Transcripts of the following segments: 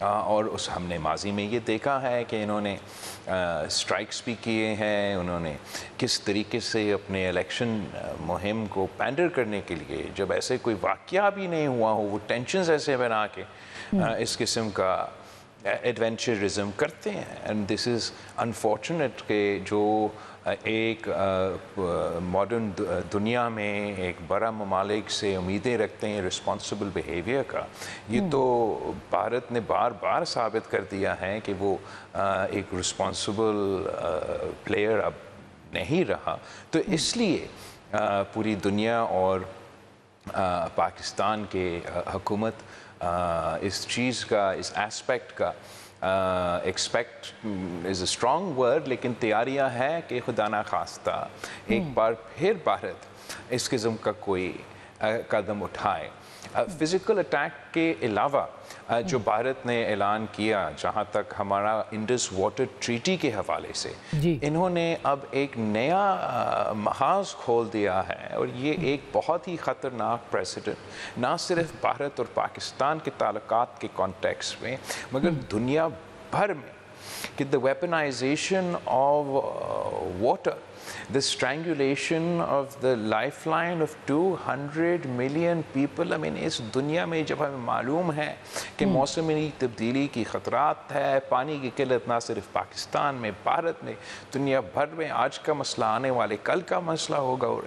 اور اس ہم نے ماضی میں یہ دیکھا ہے کہ انہوں نے اسٹرائکس بھی کیے ہیں، انہوں نے کس طریقے سے اپنے الیکشن مہم کو پینڈر کرنے کے لیے جب ایسے کوئی واقعہ بھی نہیں ہوا ہو وہ ٹینشنز ایسے بنا کے اس قسم کا ایڈونچرزم کرتے ہیں. اینڈ دس از انفارچونیٹ کہ جو ایک ماڈرن دنیا میں ایک بڑا ممالک سے امیدیں رکھتے ہیں رسپانسبل بیہیویئر کا، یہ تو بھارت نے بار بار ثابت کر دیا ہے کہ وہ ایک رسپانسبل پلیئر اب نہیں رہا. تو اس لیے پوری دنیا اور پاکستان کے حکومت اس چیز کا، اس ایسپیکٹ کا expect is a strong word, لیکن تیاریاں ہیں کہ خدا نخواستہ ایک بار پھر بھارت اس قسم کا کوئی قدم اٹھائے. فزیکل اٹیک کے علاوہ جو بھارت نے اعلان کیا جہاں تک ہمارا انڈس واٹر ٹریٹی کے حوالے سے، انہوں نے اب ایک نیا محاذ کھول دیا ہے، اور یہ ایک بہت ہی خطرناک پریسیڈنٹ نہ صرف بھارت اور پاکستان کے تعلقات کے کانٹیکس میں مگر دنیا بھر میں، کہ the weaponization of water, the strangulation of the lifeline of 200 million people. I mean اس دنیا میں جب ہمیں معلوم ہے کہ موسمی تبدیلی کی خطرات ہے، پانی کی قلت نہ صرف پاکستان میں، بھارت میں، دنیا بھر میں آج کا مسئلہ آنے والے کل کا مسئلہ ہوگا، اور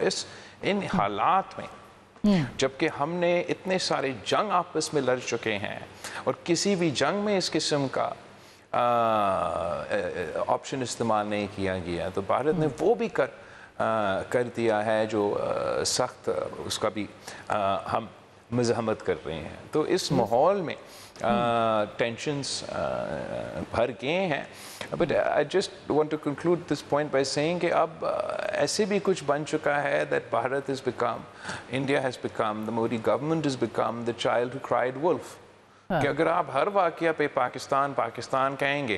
ان حالات میں جبکہ ہم نے اتنے سارے جنگ آپس میں لڑ چکے ہیں اور کسی بھی جنگ میں اس قسم کا آپشن استعمال نہیں کیا گیا، تو بھارت نے وہ بھی کر دیا ہے جو سخت اس کا بھی ہم مزاحمت کر رہے ہیں. تو اس ماحول میں ٹینشنز بھر گئے ہیں. But I just want to conclude this point by saying کہ اب ایسے بھی کچھ بن چکا ہے that Bharat has become, India has become, the Modi government has become the child who cried wolf. کہ اگر آپ ہر واقعہ پہ پاکستان کہیں گے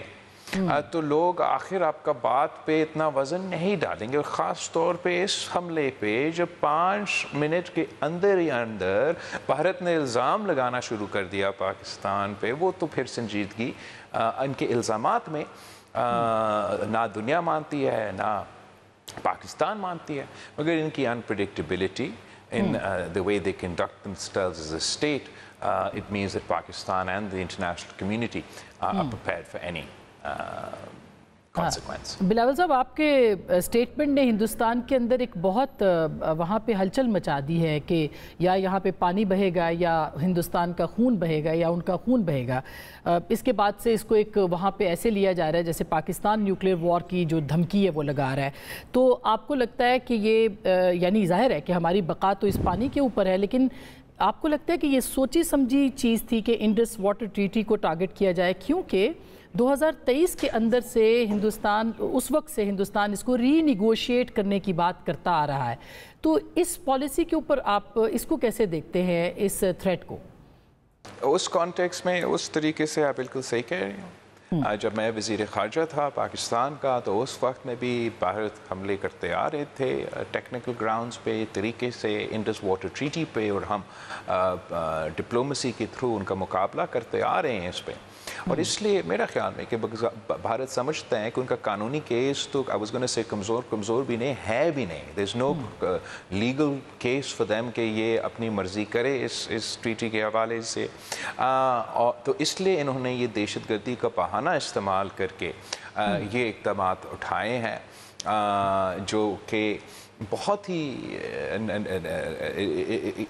تو لوگ آخر آپ کا بات پہ اتنا وزن نہیں ڈالیں گے، اور خاص طور پہ اس حملے پہ جب 5 منٹ کے اندر ہی اندر بھارت نے الزام لگانا شروع کر دیا پاکستان پہ، وہ تو پھر سنجیدگی ان کے الزامات میں نہ دنیا مانتی ہے نہ پاکستان مانتی ہے، مگر ان کی unpredictability in the way they conduct themselves as a state, it means that Pakistan and the international community are prepared for any consequence. Bilawal صاحب، آپ کے اسٹیٹمنٹ نے ہندوستان کے اندر ایک بہت وہاں پہ ہلچل مچا دی ہے کہ یا یہاں پہ پانی بہے گا یا ہندوستان کا خون بہے گا یا ان کا خون بہے گا. اس کے بعد سے اس کو ایک وہاں پہ ایسے لیا جا رہا ہے جیسے پاکستان نیوکلیئر وار کی جو دھمکی ہے وہ لگا رہا ہے. تو آپ کو لگتا ہے کہ یہ یعنی ظاہر ہے کہ ہماری بقا تو اس پانی کے اوپر ہے، لیکن آپ کو لگتا ہے کہ یہ سوچی سمجھی چیز تھی کہ انڈس واٹر ٹریٹی کو ٹارگٹ کیا جائے، کیونکہ 2023 کے اندر سے ہندوستان، اس وقت سے ہندوستان اس کو ری نیگوشیٹ کرنے کی بات کرتا آ رہا ہے. تو اس پالیسی کے اوپر آپ اس کو کیسے دیکھتے ہیں، اس تھریٹ کو؟ اس کانٹیکس میں اس طریقے سے آپ بالکل صحیح کہہ رہے ہیں. جب میں وزیر خارجہ تھا پاکستان کا تو اس وقت میں بھی بھارت حملے کرتے آ رہے تھے ٹیکنیکل گراؤنڈز پہ طریقے سے انڈس واٹر ٹریٹی پہ، اور ہم ڈپلومسی کے تھرو ان کا مقابلہ کرتے آ رہے ہیں اس پہ. اور اس لیے میرا خیال میں کہ بھارت سمجھتا ہے کہ ان کا قانونی کیس تو I was going to say کمزور بھی نہیں ہے بھی نہیں. There's no legal case for them کہ یہ اپنی مرضی کرے اس ٹریٹی کے حوالے سے. تو اس لیے انہوں نے یہ دہشت گردی کا بہانہ استعمال کر کے یہ اقدامات اٹھائے ہیں جو کہ بہت ہی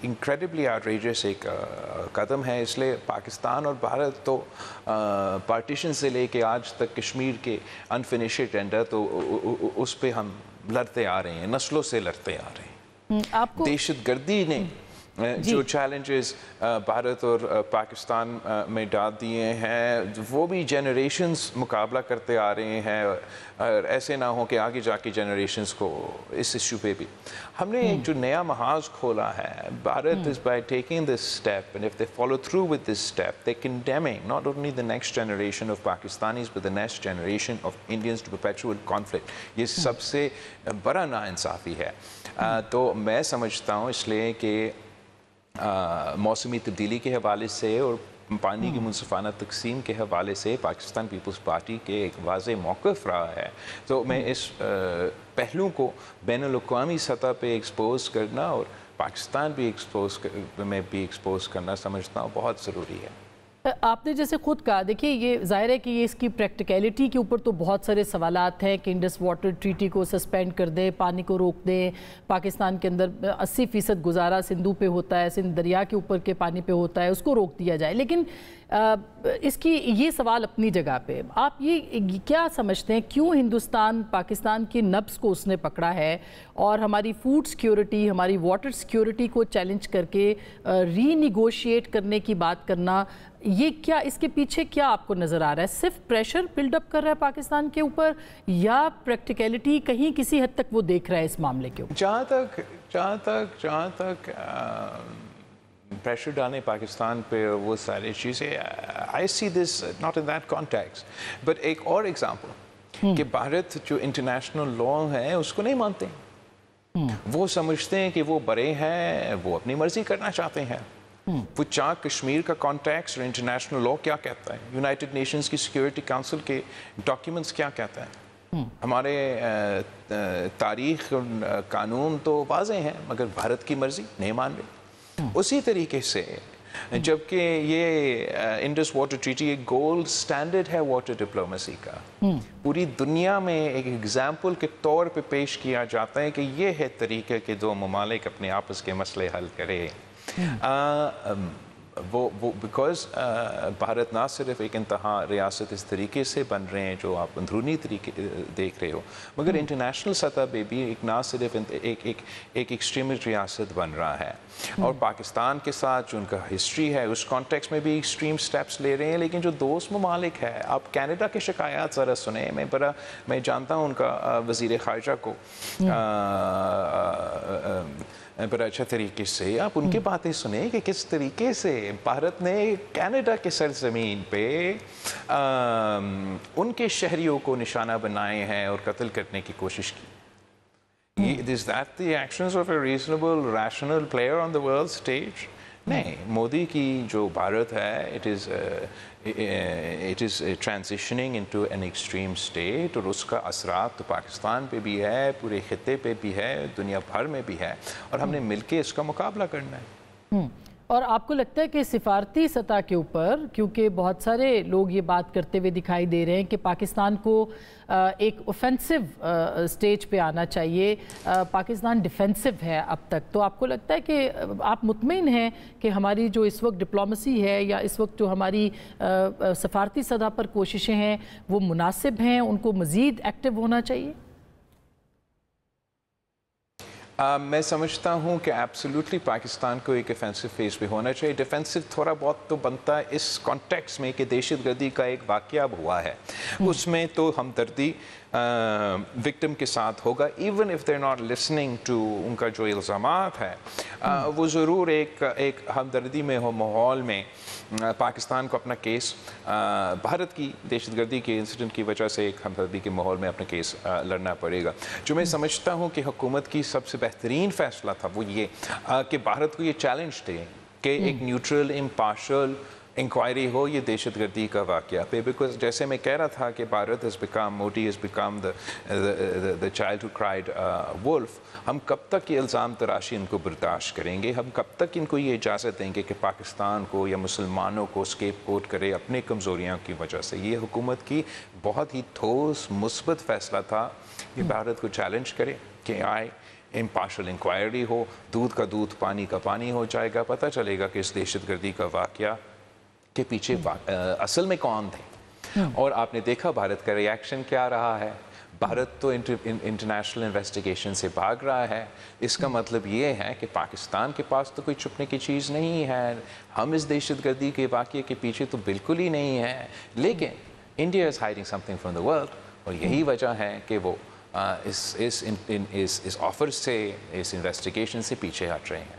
انکریڈبلی آؤٹریجس ایک قدم ہے. اس لیے پاکستان اور بھارت تو پارٹیشن سے لے کے آج تک کشمیر کے انفنشڈ ٹینڈر تو اس پہ ہم لڑتے آ رہے ہیں، نسلوں سے لڑتے آ رہے ہیں. دہشت گردی نے جو چیلنجز بھارت اور پاکستان میں ڈال دیے ہیں وہ بھی جنریشنز مقابلہ کرتے آ رہے ہیں، اور ایسے نہ ہو کہ آگے جا کے جنریشنز کو اس ایشو پہ بھی ہم نے ایک جو نیا محاذ کھولا ہے. Bharat is by taking this step, and if they follow through with this step, they're condemning not only the next generation of Pakistanis but the next generation of Indians to perpetual conflict. یہ سب سے بڑا ناانصافی ہے. تو میں سمجھتا ہوں اس لیے کہ موسمی تبدیلی کے حوالے سے اور پانی کی منصفانہ تقسیم کے حوالے سے پاکستان پیپلز پارٹی کے ایک واضح موقف رہا ہے. تو میں اس پہلو کو بین الاقوامی سطح پہ ایکسپوز کرنا اور پاکستان بھی ایکسپوز کرنا سمجھتا ہوں بہت ضروری ہے. آپ نے جیسے خود کہا، دیکھیے یہ ظاہر ہے کہ یہ اس کی پریکٹیکیلٹی کے اوپر تو بہت سارے سوالات ہیں کہ انڈس واٹر ٹریٹی کو سسپینڈ کر دیں، پانی کو روک دیں. پاکستان کے اندر 80% گزارا سندھو پہ ہوتا ہے، سندھ دریا کے اوپر کے پانی پہ ہوتا ہے، اس کو روک دیا جائے. لیکن اس کی یہ سوال اپنی جگہ پہ، آپ یہ کیا سمجھتے ہیں کیوں ہندوستان پاکستان کی نبض کو اس نے پکڑا ہے اور ہماری فوڈ سیکیورٹی، ہماری واٹر سیکیورٹی کو چیلنج کر کے ری نیگوشیٹ کرنے کی بات کرنا، یہ کیا اس کے پیچھے کیا آپ کو نظر آ رہا ہے؟ صرف پریشر بلڈ اپ کر رہا ہے پاکستان کے اوپر یا پریکٹیکیلٹی کہیں کسی حد تک وہ دیکھ رہا ہے اس معاملے کے اوپر؟ جہاں تک پریشر ڈالنے پاکستان پہ وہ ساری چیزیں، I see this not in that context, but ایک اور ایگزامپل کہ بھارت جو انٹرنیشنل لا ہے اس کو نہیں مانتے. وہ سمجھتے ہیں کہ وہ بڑے ہیں، وہ اپنی مرضی کرنا چاہتے ہیں. وہ چاہ کشمیر کا کانٹیکس اور انٹرنیشنل لا کیا کہتا ہے، یونائٹڈ نیشنز کی سیکیورٹی کونسل کے ڈاکیومنٹس کیا کہتا ہے، ہمارے تاریخ قانون تو واضح ہیں، مگر بھارت کی مرضی نہیں مان رہے. اسی طریقے سے جبکہ یہ انڈس واٹر ٹریٹی ایک گولڈ سٹینڈرڈ ہے واٹر ڈپلومیسی کا، پوری دنیا میں ایک ایگزامپل کے طور پہ پیش کیا جاتا ہے کہ یہ ہے طریقہ کہ دو ممالک اپنے آپس کے مسئلے حل کرے. وہ بیکاز بھارت نہ صرف ایک انتہا ریاست اس طریقے سے بن رہے ہیں جو آپ اندرونی طریقے دیکھ رہے ہو، مگر انٹرنیشنل سطح پہ بھی ایک نہ صرف ایک ایکسٹریمسٹ ریاست بن رہا ہے. اور پاکستان کے ساتھ جو ان کا ہسٹری ہے اس کانٹیکس میں بھی ایکسٹریم سٹیپس لے رہے ہیں. لیکن جو دوست ممالک ہے، آپ کینیڈا کے شکایات ذرا سنیں. میں جانتا ہوں ان کا وزیر خارجہ کو بڑا اچھا طریقے سے، آپ ان کی باتیں سنیں کہ کس طریقے سے بھارت نے کینیڈا کے سرزمین پہ ان کے شہریوں کو نشانہ بنائے ہیں اور قتل کرنے کی کوشش کی. Is that the actions of a reasonable, rational player on the world stage? نہیں. مودی کی جو بھارت ہے it is transitioning into an extreme state اور اس کا اثرات تو پاکستان پہ بھی ہے، پورے خطے پہ بھی ہے، دنیا بھر میں بھی ہے، اور ہم نے مل کے اس کا مقابلہ کرنا ہے. اور آپ کو لگتا ہے کہ سفارتی سطح کے اوپر، کیونکہ بہت سارے لوگ یہ بات کرتے ہوئے دکھائی دے رہے ہیں کہ پاکستان کو ایک اوفینسو سٹیج پہ آنا چاہیے، پاکستان ڈیفینسو ہے اب تک، تو آپ کو لگتا ہے کہ آپ مطمئن ہیں کہ ہماری جو اس وقت ڈپلومیسی ہے یا اس وقت جو ہماری سفارتی سطح پر کوششیں ہیں وہ مناسب ہیں، ان کو مزید ایکٹیو ہونا چاہیے؟ میں سمجھتا ہوں کہ ایبسلیوٹلی پاکستان کو ایک ڈیفینسو فیز پہ ہونا چاہیے. ڈیفینسو تھوڑا بہت تو بنتا ہے اس کانٹیکس میں کہ دہشت گردی کا ایک واقعہ ہوا ہے، اس میں تو ہمدردی وکٹم کے ساتھ ہوگا، even if they not listening to ان کا جو الزامات ہے، وہ ضرور ایک ہمدردی میں ہو ماحول میں پاکستان کو اپنا کیس بھارت کی دہشت گردی کے انسیڈنٹ کی وجہ سے ایک ہمدردی کے ماحول میں اپنا کیس لڑنا پڑے گا. جو میں سمجھتا ہوں کہ حکومت کی سب سے بہترین فیصلہ تھا وہ یہ کہ بھارت کو یہ چیلنج دے کہ ایک نیوٹرل امپارشل انکوائری ہو یہ دہشت گردی کا واقعہ پہ. بیکاز جیسے میں کہہ رہا تھا کہ بھارت موڈی has become the child who cried wolf. ہم کب تک یہ الزام تراشی ان کو برداشت کریں گے؟ ہم کب تک ان کو یہ اجازت دیں گے کہ پاکستان کو یا مسلمانوں کو اسکیپ کوٹ کرے اپنے کمزوریاں کی وجہ سے؟ یہ حکومت کی بہت ہی ٹھوس مثبت فیصلہ تھا کہ بھارت کو چیلنج کرے کہ آئے امپارشل انکوائری ہو، دودھ کا دودھ پانی کا پانی ہو جائے گا، پتہ چلے گا کہ اس دہشت گردی کا واقعہ کے پیچھے اصل میں کون تھے. اور آپ نے دیکھا بھارت کا ریاکشن کیا رہا ہے. بھارت تو انٹرنیشنل انویسٹیگیشن سے بھاگ رہا ہے. اس کا مطلب یہ ہے کہ پاکستان کے پاس تو کوئی چھپنے کی چیز نہیں ہے، ہم اس دہشت گردی کے واقعے کے پیچھے تو بالکل ہی نہیں ہے. لیکن India is hiding some thing from the world, اور یہی وجہ ہے کہ وہ اس آفر سے، اس انویسٹیگیشن سے پیچھے ہٹ رہے ہیں.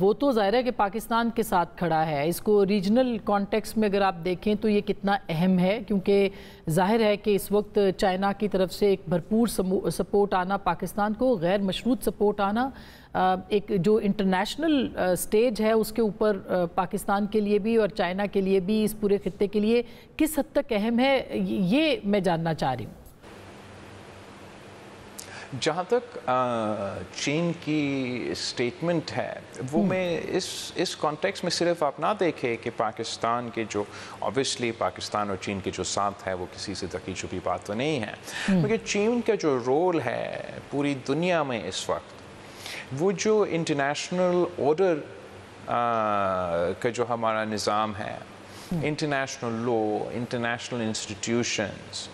وہ تو ظاہر ہے کہ پاکستان کے ساتھ کھڑا ہے. اس کو ریجنل کانٹیکس میں اگر آپ دیکھیں تو یہ کتنا اہم ہے, کیونکہ ظاہر ہے کہ اس وقت چائنا کی طرف سے ایک بھرپور سپورٹ آنا پاکستان کو, غیر مشروط سپورٹ آنا, ایک جو انٹرنیشنل سٹیج ہے اس کے اوپر پاکستان کے لیے بھی اور چائنا کے لیے بھی, اس پورے خطے کے لیے کس حد تک اہم ہے, یہ میں جاننا چاہ رہی ہوں. جہاں تک چین کی سٹیٹمنٹ ہے وہ میں اس کانٹیکس میں صرف آپ نہ دیکھیں کہ پاکستان کے جو obviously پاکستان اور چین کے جو ساتھ ہے وہ کسی سے ڈھکی چھپی بات تو نہیں ہے, مگر چین کا جو رول ہے پوری دنیا میں اس وقت, وہ جو انٹرنیشنل آرڈر کا جو ہمارا نظام ہے, انٹرنیشنل لا, انٹرنیشنل انسٹیٹیوشنز,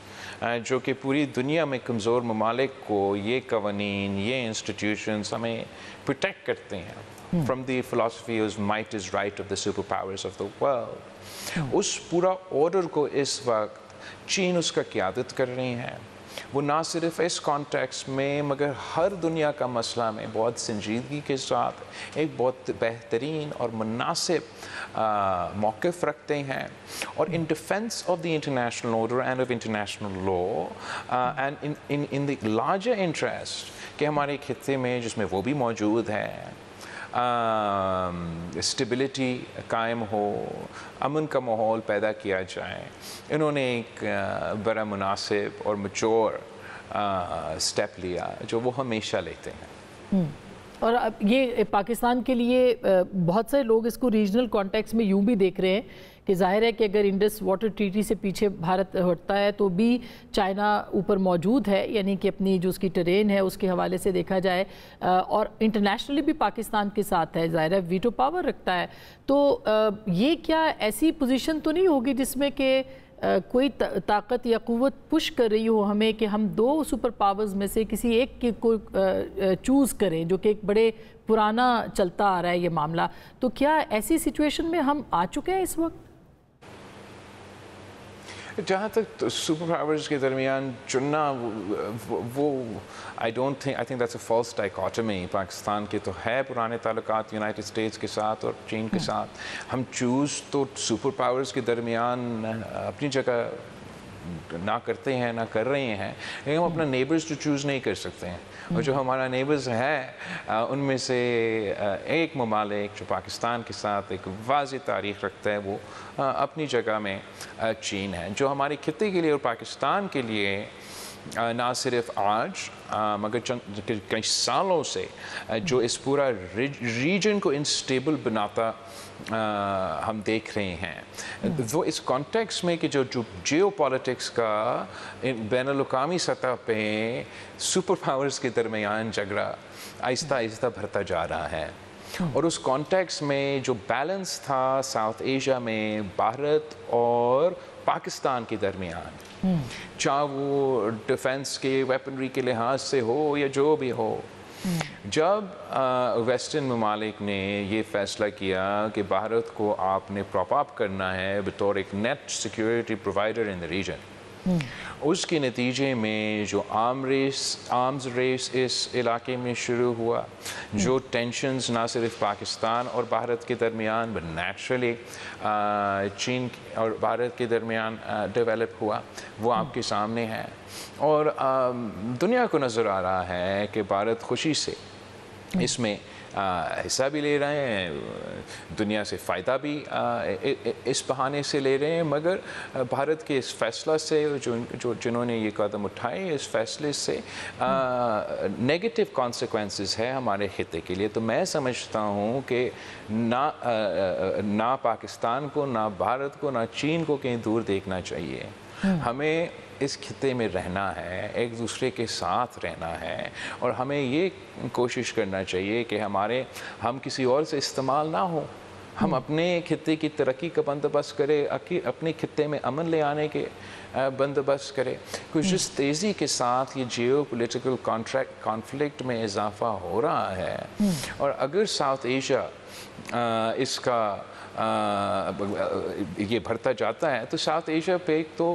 جو کہ پوری دنیا میں کمزور ممالک کو یہ قوانین, یہ انسٹیٹیوشنز ہمیں پروٹیکٹ کرتے ہیں from the philosophy is might is right of the super powers of the world. اس پورا آرڈر کو اس وقت چین اس کا قیادت کر رہی ہیں. وہ نہ صرف اس کانٹیکس میں مگر ہر دنیا کا مسئلہ میں بہت سنجیدگی کے ساتھ ایک بہت بہترین اور مناسب موقف رکھتے ہیں, اور in defence of the international order and of international law and in the larger interest کہ ہمارے خطے میں جس میں وہ بھی موجود ہے, اسٹیبلٹی قائم ہو, امن کا ماحول پیدا کیا جائے. انہوں نے ایک بڑا مناسب اور میچور سٹیپ لیا جو وہ ہمیشہ لیتے ہیں. اور اب یہ پاکستان کے لیے بہت سے لوگ اس کو ریجنل کانٹیکس میں یوں بھی دیکھ رہے ہیں کہ ظاہر ہے کہ اگر انڈس واٹر ٹریٹی سے پیچھے بھارت ہٹتا ہے تو بھی چائنا اوپر موجود ہے, یعنی کہ اپنی جو اس کی ٹرین ہے اس کے حوالے سے دیکھا جائے, اور انٹرنیشنلی بھی پاکستان کے ساتھ ہے, ظاہر ہے ویٹو پاور رکھتا ہے. تو یہ کیا ایسی پوزیشن تو نہیں ہوگی جس میں کہ کوئی طاقت یا قوت پش کر رہی ہو ہمیں کہ ہم دو سپر پاورز میں سے کسی ایک کو چوز کریں, جو کہ ایک بڑے پرانا چلتا آ رہا ہے یہ معاملہ. تو کیا ایسی سچویشن میں ہم آ چکے ہیں اس وقت؟ جہاں تک سپر پاورز کے درمیان چننا, وہ I think that's a false dichotomy. Pakistan کے تو ہے پرانے تعلقات یونائٹڈ اسٹیٹس کے ساتھ اور چین کے ساتھ. ہم چوز تو سپر پاورز کے درمیان اپنی جگہ نہ کرتے ہیں, نہ کر رہے ہیں, لیکن ہم اپنا نیبرز تو چوز نہیں کر سکتے ہیں. اور جو ہمارا نیبرز ہے ان میں سے ایک ممالک جو پاکستان کے ساتھ ایک واضح تاریخ رکھتا ہے وہ اپنی جگہ میں چین ہے, جو ہمارے خطے کے لیے اور پاکستان کے لیے نہ صرف آج مگر کئی سالوں سے جو اس پورا ریجن کو انسٹیبل بناتا ہم دیکھ رہے ہیں. وہ اس کانٹیکس میں کہ جو جیو پالیٹکس کا بین الاقوامی سطح پہ سپر پاورز کے درمیان جھگڑا آہستہ آہستہ بڑھتا جا رہا ہے, اور اس کانٹیکس میں جو بیلنس تھا ساؤتھ ایشیا میں بھارت اور پاکستان کے درمیان, چاہے وہ ڈیفنس کے ویپنری کے لحاظ سے ہو یا جو بھی ہو, جب ویسٹرن ممالک نے یہ فیصلہ کیا کہ بھارت کو آپ نے پراپ اپ کرنا ہے بطور ایک net security provider in the region, اس کے نتیجے میں جو آرمز ریس اس علاقے میں شروع ہوا, جو ٹینشنز نہ صرف پاکستان اور بھارت کے درمیان بٹ نیچرلی چین اور بھارت کے درمیان ڈیولپ ہوا, وہ آپ کے سامنے ہے. اور دنیا کو نظر آ رہا ہے کہ بھارت خوشی سے اس میں حصہ بھی لے رہے ہیں, دنیا سے فائدہ بھی اس بہانے سے لے رہے ہیں, مگر بھارت کے اس فیصلہ سے جنہوں نے یہ قدم اٹھائے, اس فیصلے سے نیگیٹو کانسیکوینسز ہے ہمارے خطے کے لیے. تو میں سمجھتا ہوں کہ نہ پاکستان کو, نہ بھارت کو, نہ چین کو کہیں دور دیکھنا چاہیے. ہمیں اس خطے میں رہنا ہے, ایک دوسرے کے ساتھ رہنا ہے, اور ہمیں یہ کوشش کرنا چاہیے کہ ہم کسی اور سے استعمال نہ ہو. ہم اپنے خطے کی ترقی کا بندوبست کریں, اپنے خطے میں امن لے آنے کے بندوبست کرے. کچھ جس تیزی کے ساتھ یہ جیو پولیٹیکل کانفلکٹ میں اضافہ ہو رہا ہے, اور اگر ساؤتھ ایشیا اس کا یہ بڑھتا جاتا ہے تو ساؤتھ ایشیا پہ ایک تو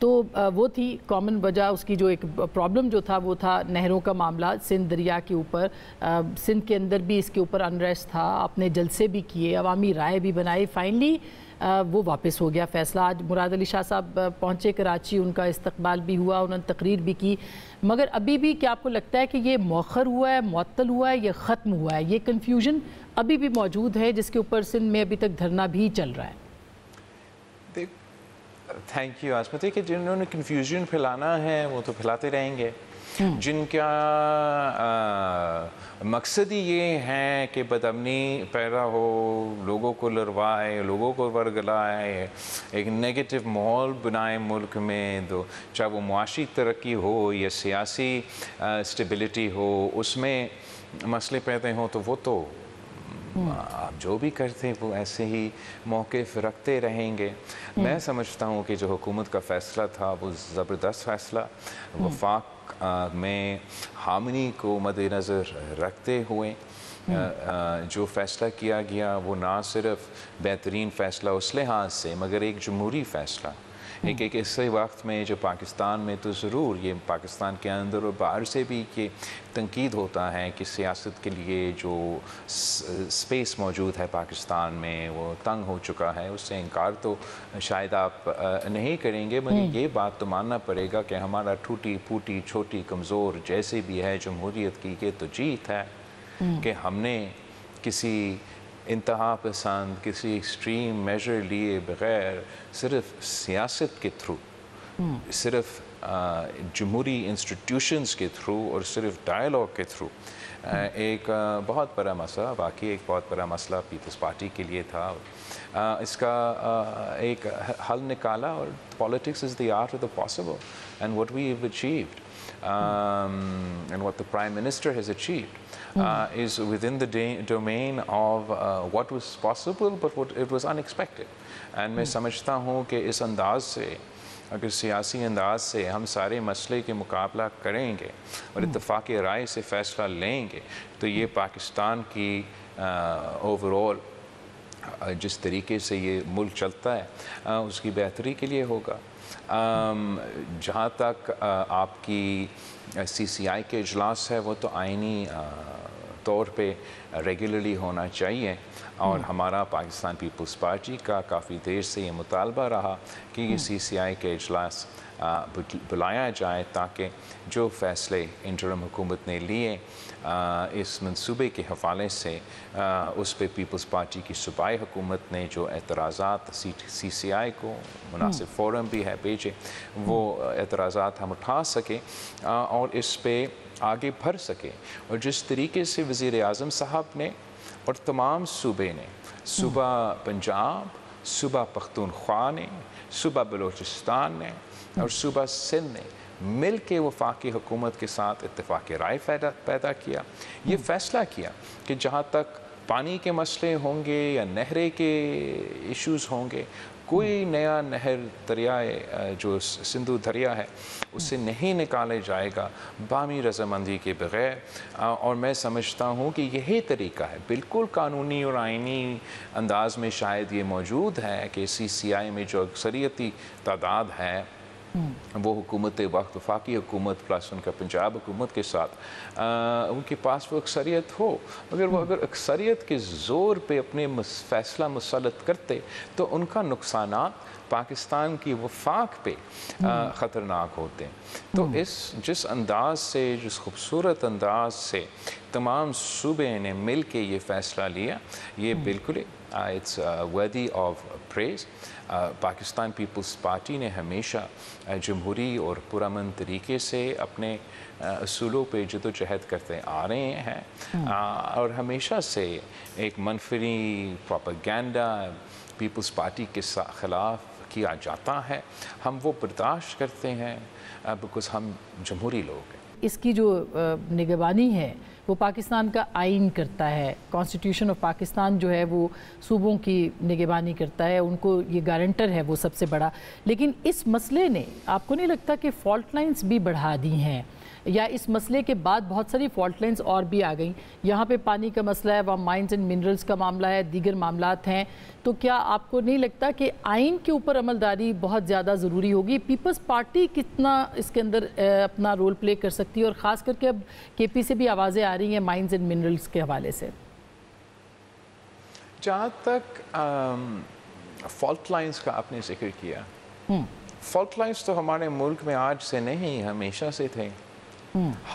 تو وہ تھی کامن وجہ، اس کی جو ایک پرابلم جو تھا وہ تھا نہروں کا معاملہ سندھ دریا کے اوپر. سندھ کے اندر بھی اس کے اوپر انریسٹ تھا، آپ نے جلسے بھی کیے، عوامی رائے بھی بنائی، فائنلی وہ واپس ہو گیا فیصلہ. آج مراد علی شاہ صاحب پہنچے کراچی، ان کا استقبال بھی ہوا، انہوں نے تقریر بھی کی، مگر ابھی بھی کیا آپ کو لگتا ہے کہ یہ مؤخر ہوا ہے، معطل ہوا ہے، یہ ختم ہوا ہے؟ یہ کنفیوژن ابھی بھی موجود ہے جس کے اوپر سندھ میں ابھی تک دھرنا بھی چل رہا ہے. Thank you Asmat. کہ جنہوں نے کنفیوژن پھیلانا ہے وہ تو پھیلاتے رہیں گے. جن کا مقصد ہی یہ ہے کہ بدامنی پیدا ہو، لوگوں کو لڑوائے، لوگوں کو ورگلائے، ایک نیگیٹو ماحول بنائے ملک میں، چاہے وہ معاشی ترقی ہو یا سیاسی اسٹیبلٹی ہو، اس میں مسئلے پیدا ہوں، تو وہ تو آپ جو بھی کرتے ہیں وہ ایسے ہی موقف رکھتے رہیں گے. میں سمجھتا ہوں کہ جو حکومت کا فیصلہ تھا وہ زبردست فیصلہ، وفاق میں ہارمنی کو مد نظر رکھتے ہوئے جو فیصلہ کیا گیا وہ نہ صرف بہترین فیصلہ اس لحاظ سے، مگر ایک جمہوری فیصلہ. ایک ایسے وقت میں جو پاکستان میں تو ضرور یہ پاکستان کے اندر اور باہر سے بھی کہ تنقید ہوتا ہے کہ سیاست کے لیے جو سپیس موجود ہے پاکستان میں وہ تنگ ہو چکا ہے. اس سے انکار تو شاید آپ نہیں کریں گے، مگر یہ بات تو ماننا پڑے گا کہ ہمارا ٹوٹی پھوٹی چھوٹی کمزور جیسے بھی ہے جمہوریت کی یہ تو جیت ہے کہ ہم نے کسی انتہا پسند، کسی ایکسٹریم میجر لیے بغیر صرف سیاست کے تھرو، صرف جمہوری انسٹیٹیوشنز کے تھرو اور صرف ڈائیلاگ کے تھرو ایک بہت بڑا مسئلہ، واقعی ایک بہت بڑا مسئلہ پیپلز پارٹی کے لیے تھا، اس کا ایک حل نکالا. اور politics is the art of the possible and what we have achieved and what the Prime Minister has achieved is within the domain of what was possible but what it was unexpected. And میں سمجھتا ہوں کہ اس انداز سے، اگر سیاسی انداز سے ہم سارے مسئلے کے مقابلہ کریں گے اور اتفاقی رائے سے فیصلہ لیں گے تو یہ پاکستان کی اوور آل جس طریقے سے یہ ملک چلتا ہے اس کی بہتری کے لیے ہوگا. جہاں تک آپ کی سی سی آئی کے اجلاس ہے وہ تو آئینی طور پہ ریگولرلی ہونا چاہیے، اور ہمارا پاکستان پیپلز پارٹی کا کافی دیر سے یہ مطالبہ رہا کہ یہ سی سی آئی کے اجلاس بلایا جائے تاکہ جو فیصلے انٹرم حکومت نے لیے اس منصوبے کے حوالے سے اس پہ پیپلز پارٹی کی صوبائی حکومت نے جو اعتراضات سی سی آئی کو مناسب فورم بھی ہے بھیجے، وہ اعتراضات ہم اٹھا سکیں اور اس پہ آگے بڑھ سکیں. اور جس طریقے سے وزیر اعظم صاحب نے اور تمام صوبے نے، صوبہ پنجاب، صوبہ پختونخوا نے، صوبہ بلوچستان نے اور صوبہ سندھ نے مل کے وفاقی حکومت کے ساتھ اتفاق رائے پیدا کیا، یہ فیصلہ کیا کہ جہاں تک پانی کے مسئلے ہوں گے یا نہریں کے ایشوز ہوں گے، کوئی نیا نہر دریائے جو سندھو دریا ہے اس سے نہیں نکالے جائے گا باہمی رضامندی کے بغیر. اور میں سمجھتا ہوں کہ یہی طریقہ ہے، بالکل قانونی اور آئینی انداز میں شاید یہ موجود ہے کہ سی سی آئی میں جو اکثریتی تعداد ہے وہ حکومت وقت وفاقی حکومت پلس ان کا پنجاب حکومت کے ساتھ ان کے پاس وہ اکثریت ہو، مگر وہ اگر اکثریت کے زور پہ اپنے فیصلہ مسلط کرتے تو ان کا نقصانات پاکستان کی وفاق پہ خطرناک ہوتے ہیں. تو جس انداز سے، جس خوبصورت انداز سے تمام صوبے نے مل کے یہ فیصلہ لیا، یہ بالکل it's worthy of praise. Pakistan peoples party نے ہمیشہ جمہوری اور پرامن طریقے سے اپنے اصولوں پہ جد و جہد کرتے آ رہے ہیں، اور ہمیشہ سے ایک منفی پروپیگنڈا پیپلز پارٹی کے خلاف کیا جاتا ہے، ہم وہ برداشت کرتے ہیں بیکاز ہم جمہوری لوگ ہیں. اس کی جو نگرانی ہے وہ پاکستان کا آئین کرتا ہے، کانسٹیٹیوشن آف پاکستان جو ہے وہ صوبوں کی نگرانی کرتا ہے، ان کو یہ گارنٹر ہے وہ سب سے بڑا. لیکن اس مسئلے نے آپ کو نہیں لگتا کہ فالٹ لائنز بھی بڑھا دی ہیں؟ یا اس مسئلے کے بعد بہت ساری فالٹ لائنز اور بھی آ گئیں. یہاں پہ پانی کا مسئلہ ہے, وہاں مائنز اینڈ منرلز کا معاملہ ہے, دیگر معاملات ہیں. تو کیا آپ کو نہیں لگتا کہ آئین کے اوپر عملداری بہت زیادہ ضروری ہوگی؟ پیپلز پارٹی کتنا اس کے اندر اپنا رول پلے کر سکتی ہے, اور خاص کر کے اب کے پی سے بھی آوازیں آ رہی ہیں مائنز اینڈ منرلز کے حوالے سے؟ جہاں تک فالٹ لائنز کا آپ نے ذکر کیا, فالٹ لائنز تو ہمارے ملک میں آج سے نہیں, ہمیشہ سے تھے.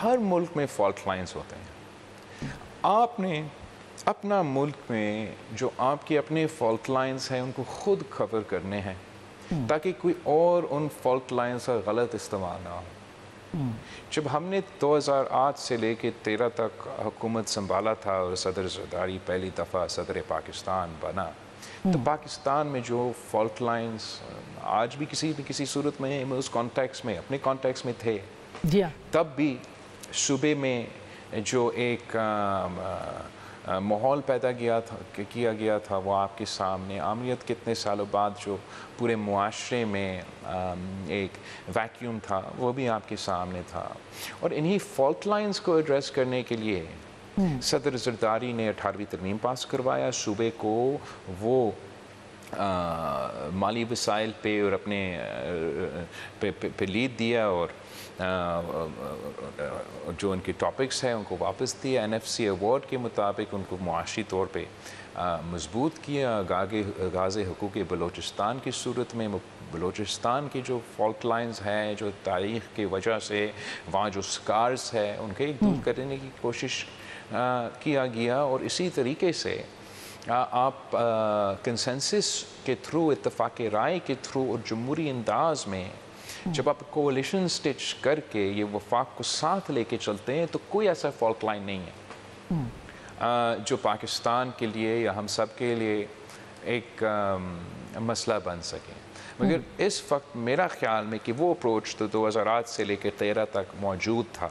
ہر ملک میں فالٹ لائنز ہوتے ہیں. آپ نے اپنا ملک میں جو آپ کے اپنے فالٹ لائنز ہیں ان کو خود کور کرنے ہیں تاکہ کوئی اور ان فالٹ لائنز کا غلط استعمال نہ ہو. جب ہم نے 2008 سے لے کے 13 تک حکومت سنبھالا تھا اور صدر زرداری پہلی دفعہ صدر پاکستان بنا, تو پاکستان میں جو فالٹ لائنز آج بھی کسی صورت میں اس کانٹیکس میں اپنے کانٹیکس میں تھے, تب بھی صوبے میں جو ایک ماحول پیدا کیا گیا تھا وہ آپ کے سامنے. آمریت کتنے سالوں بعد جو پورے معاشرے میں ایک ویکیوم تھا وہ بھی آپ کے سامنے تھا. اور انہی فالٹ لائنز کو ایڈریس کرنے کے لیے صدر زرداری نے 18ویں ترمیم پاس کروایا. صوبے کو وہ مالی وسائل پہ اور اپنے پہ لیڈ دیا, اور جو ان کے ٹاپکس ہیں ان کو واپس دیا. NFC ایوارڈ کے مطابق ان کو معاشی طور پہ مضبوط کیا. غازِ حقوق بلوچستان کی صورت میں بلوچستان کی جو فالٹ لائنز ہیں, جو تاریخ کی وجہ سے وہاں جو سکارز ہے ان کے دور کرنے کی کوشش کیا گیا. اور اسی طریقے سے آپ کنسنسس کے تھرو, اتفاق رائے کے تھرو اور جمہوری انداز میں جب آپ کولیشن سٹچ کر کے یہ وفاق کو ساتھ لے کے چلتے ہیں تو کوئی ایسا فالٹ لائن نہیں ہے جو پاکستان کے لیے یا ہم سب کے لیے ایک مسئلہ بن سکے. مگر اس وقت میرا خیال میں کہ وہ اپروچ تو 2008 سے لے کے 13 تک موجود تھا,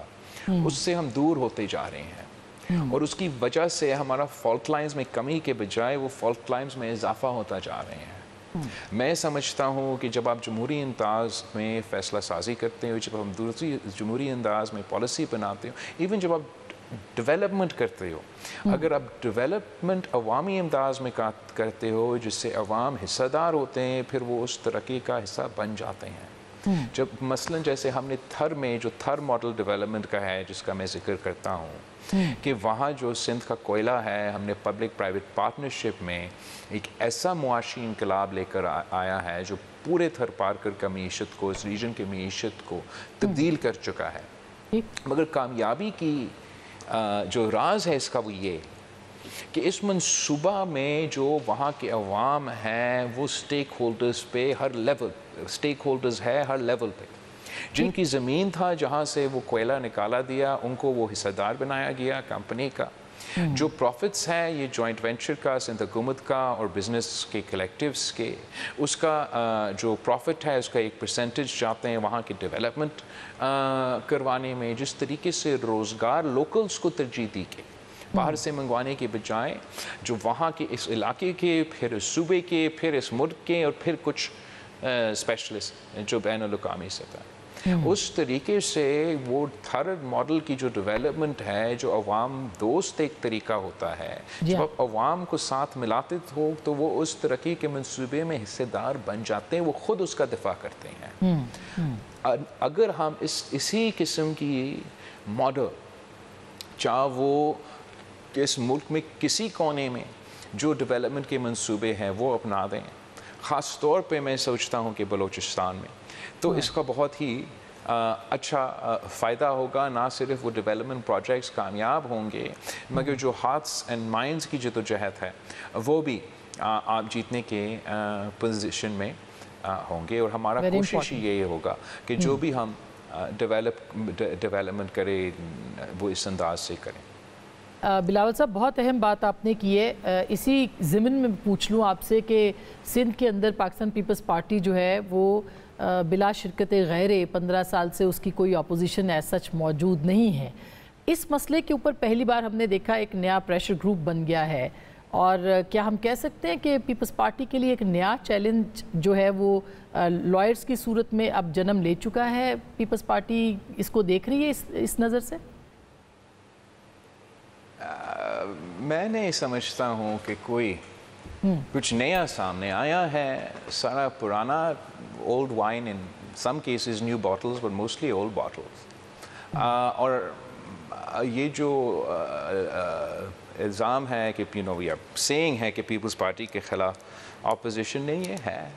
اس سے ہم دور ہوتے جا رہے ہیں, اور اس کی وجہ سے ہمارا فالٹ لائنز میں کمی کے بجائے وہ فالٹ لائنز میں اضافہ ہوتا جا رہے ہیں. میں سمجھتا ہوں کہ جب آپ جمہوری انداز میں فیصلہ سازی کرتے ہو, جب ہم دوسری جمہوری انداز میں پالیسی بناتے ہو, ایون جب آپ ڈیولپمنٹ کرتے ہو, اگر آپ ڈیولپمنٹ عوامی انداز میں کرتے ہو جس سے عوام حصہ دار ہوتے ہیں, پھر وہ اس ترقی کا حصہ بن جاتے ہیں. جب مثلا جیسے ہم نے تھر میں جو تھر ماڈل ڈیولپمنٹ کا ہے جس کا میں ذکر کرتا ہوں کہ وہاں جو سندھ کا کوئلہ ہے, ہم نے پبلک پرائیویٹ پارٹنرشپ میں ایک ایسا معاشی انقلاب لے کر آیا ہے جو پورے تھر پارکر کا معیشت کو, اس ریجن کی معیشت کو تبدیل کر چکا ہے. مگر کامیابی کی جو راز ہے اس کا وہ یہ کہ اس منصوبہ میں جو وہاں کے عوام ہیں وہ سٹیک ہولڈرز پہ ہر لیول, سٹیک ہولڈرز ہے ہر لیول پہ, جن کی زمین تھا جہاں سے وہ کوئلہ نکالا دیا ان کو وہ حصہ دار بنایا گیا کمپنی کا. جو پروفٹس ہیں یہ جوائنٹ وینچر کا, سندھ حکومت کا اور بزنس کے کلیکٹیوز کے, اس کا جو پروفٹ ہے اس کا ایک پرسنٹیج جاتے ہیں وہاں کی ڈیولپمنٹ کروانے میں. جس طریقے سے روزگار لوکلز کو ترجیح دی گئی باہر سے منگوانے کے بجائے, جو وہاں کے اس علاقے کے, پھر اس صوبے کے, پھر اس ملک کے, اور پھر کچھ اسپیشلسٹ جو بین الاقوامی سطح, اس طریقے سے وہ تھر ماڈل کی جو ڈیولپمنٹ ہے جو عوام دوست ایک طریقہ ہوتا ہے, جب آپ عوام کو ساتھ ملاتے ہو تو وہ اس ترقی کے منصوبے میں حصے دار بن جاتے ہیں, وہ خود اس کا دفاع کرتے ہیں. اگر ہم اسی قسم کی ماڈل چاہے وہ اس ملک میں کسی کونے میں جو ڈیولپمنٹ کے منصوبے ہیں وہ اپنا دیں, خاص طور پہ میں سوچتا ہوں کہ بلوچستان میں, تو اس کا بہت ہی اچھا فائدہ ہوگا. نہ صرف وہ ڈیولپمنٹ پروجیکٹس کامیاب ہوں گے مگر جو ہارٹس اینڈ مائنڈز کی جدوجہد ہے وہ بھی آپ جیتنے کے پوزیشن میں ہوں گے. اور ہمارا کوشش یہی ہوگا کہ جو بھی ہم ڈیولپمنٹ کریں وہ اس انداز سے کریں. بلاول صاحب بہت اہم بات آپ نے کی ہے. اسی ضمن میں پوچھ لوں آپ سے کہ سندھ کے اندر پاکستان پیپلز پارٹی جو ہے وہ بلا شرکت غیر 15 سال سے اس کی کوئی اپوزیشن ایز سچ موجود نہیں ہے. اس مسئلے کے اوپر پہلی بار ہم نے دیکھا ایک نیا پریشر گروپ بن گیا ہے اور کیا ہم کہہ سکتے ہیں کہ پیپلز پارٹی کے لیے ایک نیا چیلنج جو ہے وہ لائرز کی صورت میں اب جنم لے چکا ہے؟ پیپلز پارٹی اس کو دیکھ رہی ہے اس نظر سے؟ میں نہیں سمجھتا ہوں کہ کوئی کچھ نیا سامنے آیا ہے. سارا پرانا old wine in some cases new bottles but mostly old bottles. اور یہ جو الزام ہے کہ وی آر سیئنگ ہے کہ پیپلز پارٹی کے خلاف اپوزیشن نہیں ہے.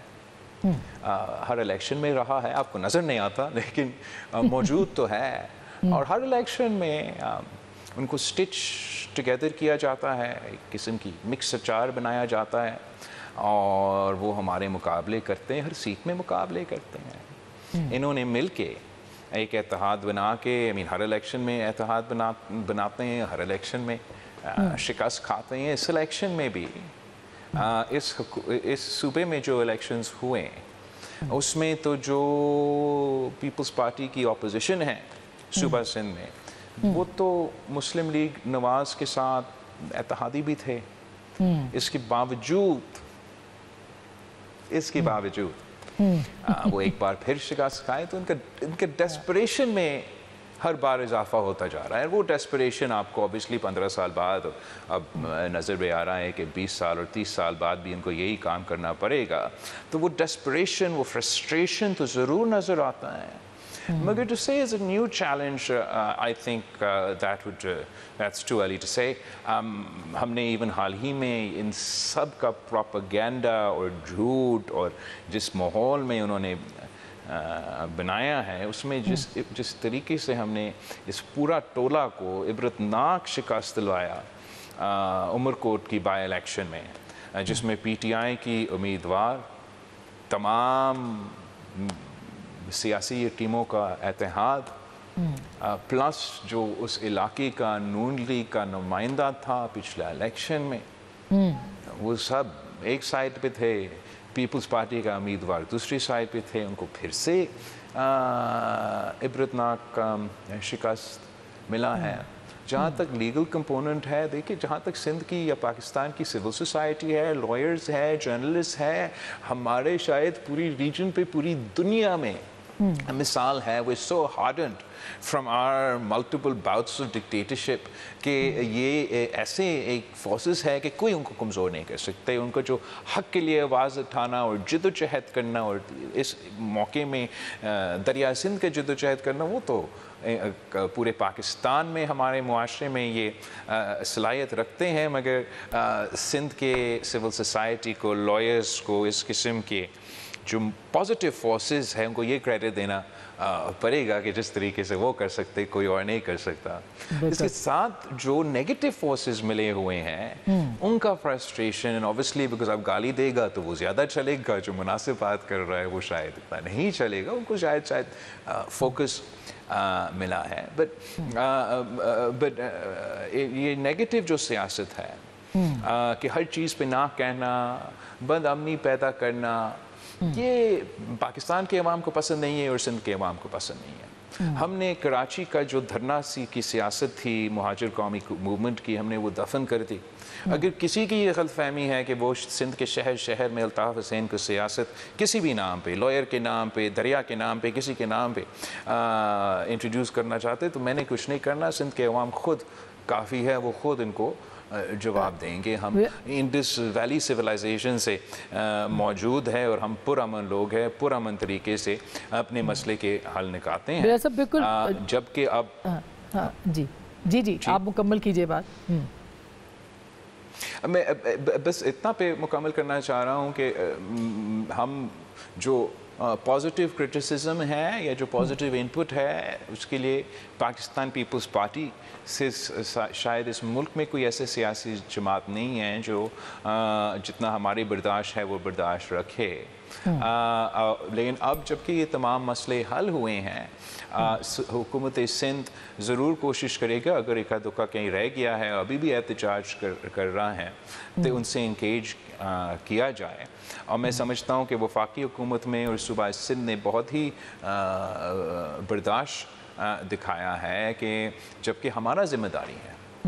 ہر الیکشن میں رہا ہے, آپ کو نظر نہیں آتا لیکن موجود تو ہے. اور ہر الیکشن میں ان کو سٹچ ٹوگیدر کیا جاتا ہے, ایک قسم کی مکس اچار بنایا جاتا ہے, اور وہ ہمارے مقابلے کرتے ہیں, ہر سیٹ میں مقابلے کرتے ہیں. انہوں نے مل کے ایک اتحاد بنا کے ہر الیکشن میں اتحاد بناتے ہیں, ہر الیکشن میں شکست کھاتے ہیں. اس الیکشن میں بھی اس صوبے میں جو الیکشنز ہوئے اس میں تو جو پیپلز پارٹی کی اپوزیشن ہے صوبہ سندھ میں, وہ تو مسلم لیگ نواز کے ساتھ اتحادی بھی تھے. اس کے باوجود وہ ایک بار پھر شکست کھائے. تو ان کا ڈیسپریشن میں ہر بار اضافہ ہوتا جا رہا ہے. وہ ڈیسپریشن آپ کو اوبیسلی 15 سال بعد اب نظر میں آ رہا ہے کہ 20 سال اور 30 سال بعد بھی ان کو یہی کام کرنا پڑے گا. تو وہ ڈیسپریشن, وہ فرسٹریشن تو ضرور نظر آتا ہے. مگر to say is a new challenge, I think that's too early to say. ہم نے ایون حال ہی میں ان سب کا پروپیگنڈا اور جھوٹ اور جس ماحول میں انہوں نے بنایا ہے, اس میں جس طریقے سے ہم نے اس پورا ٹولہ کو عبرتناک شکست دلوایا عمرکوٹ کی بائی الیکشن میں, جس میں پی ٹی آئی کی امیدوار تمام سیاسی ٹیموں کا اتحاد پلس جو اس علاقے کا نون لیگ کا نمائندہ تھا پچھلا الیکشن میں, وہ سب ایک سائڈ پہ تھے. پیپلز پارٹی کا امیدوار دوسری سائڈ پہ تھے. ان کو پھر سے عبرتناک شکست ملا ہے. جہاں تک لیگل کمپوننٹ ہے, دیکھیے جہاں تک سندھ کی یا پاکستان کی سول سوسائٹی ہے, لائرز ہے, جرنلسٹ ہے, ہمارے شاید پوری ریجن پہ پوری دنیا میں مثال ہے. وہ so hardened from our multiple bouts of dictatorship کہ یہ ایسے ایک فورسز ہے کہ کوئی ان کو کمزور نہیں کر سکتے. ان کو جو حق کے لیے آواز اٹھانا اور جد و جہد کرنا, اور اس موقع میں دریا سندھ کا جد و جہد کرنا, وہ تو پورے پاکستان میں ہمارے معاشرے میں یہ صلاحیت رکھتے ہیں. مگر سندھ کے سول سوسائٹی کو, لائرز کو, اس قسم کے جو پازیٹیو فورسز ہیں ان کو یہ کریڈٹ دینا پڑے گا کہ جس طریقے سے وہ کر سکتے کوئی اور نہیں کر سکتا. اس کے ساتھ جو نیگیٹو فورسز ملے ہوئے ہیں ان کا فرسٹریشن اوبیسلی بیکاز اب گالی دے گا تو وہ زیادہ چلے گا, جو مناسب بات کر رہا ہے وہ شاید اتنا نہیں چلے گا. ان کو شاید فوکس ملا ہے. بٹ یہ نیگیٹو جو سیاست ہے کہ ہر چیز پہ نہ کہنا, بد امنی پیدا کرنا, یہ پاکستان کے عوام کو پسند نہیں ہے اور سندھ کے عوام کو پسند نہیں ہے. ہم نے کراچی کا جو دھرنا کی سیاست تھی مہاجر قومی موومنٹ کی, ہم نے وہ دفن کر دی. اگر کسی کی یہ غلط فہمی ہے کہ وہ سندھ کے شہر میں الطاف حسین کو سیاست کسی بھی نام پہ, لائر کے نام پہ, دریا کے نام پہ, کسی کے نام پہ انٹروڈیوس کرنا چاہتے, تو میں نے کچھ نہیں کرنا. سندھ کے عوام خود کافی ہے, وہ خود ان کو جواب دیں گے. ہم انڈس ویلی سویلائزیشن سے موجود ہے اور ہم پرامن لوگ ہیں, پرامن طریقے سے اپنے مسئلے کے حل نکالتے ہیں. جبکہ اب جی آپ مکمل کیجئے بات. میں بس اتنا پہ مکمل کرنا چاہ رہا ہوں کہ ہم جو پازیٹیو کرٹیسزم ہے یا جو پازیٹیو انپٹ ہے, اس کے لیے پاکستان پیپلز پارٹی سے شاید اس ملک میں کوئی ایسے سیاسی جماعت نہیں ہے جو جتنا ہماری برداشت ہے وہ برداشت رکھے. لیکن اب جبکہ یہ تمام مسئلے حل ہوئے ہیں, حکومت سندھ ضرور کوشش کرے گا, اگر اکا دکا کہیں رہ گیا ہے, ابھی بھی احتجاج کر رہا ہے, تو ان سے انگیج کیا جائے. اور میں سمجھتا ہوں کہ وفاقی حکومت میں اور صوبہ سندھ نے بہت ہی برداشت دکھایا ہے کہ جبکہ ہمارا ذمہ داری ہے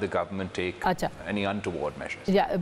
the government take any untoward measures.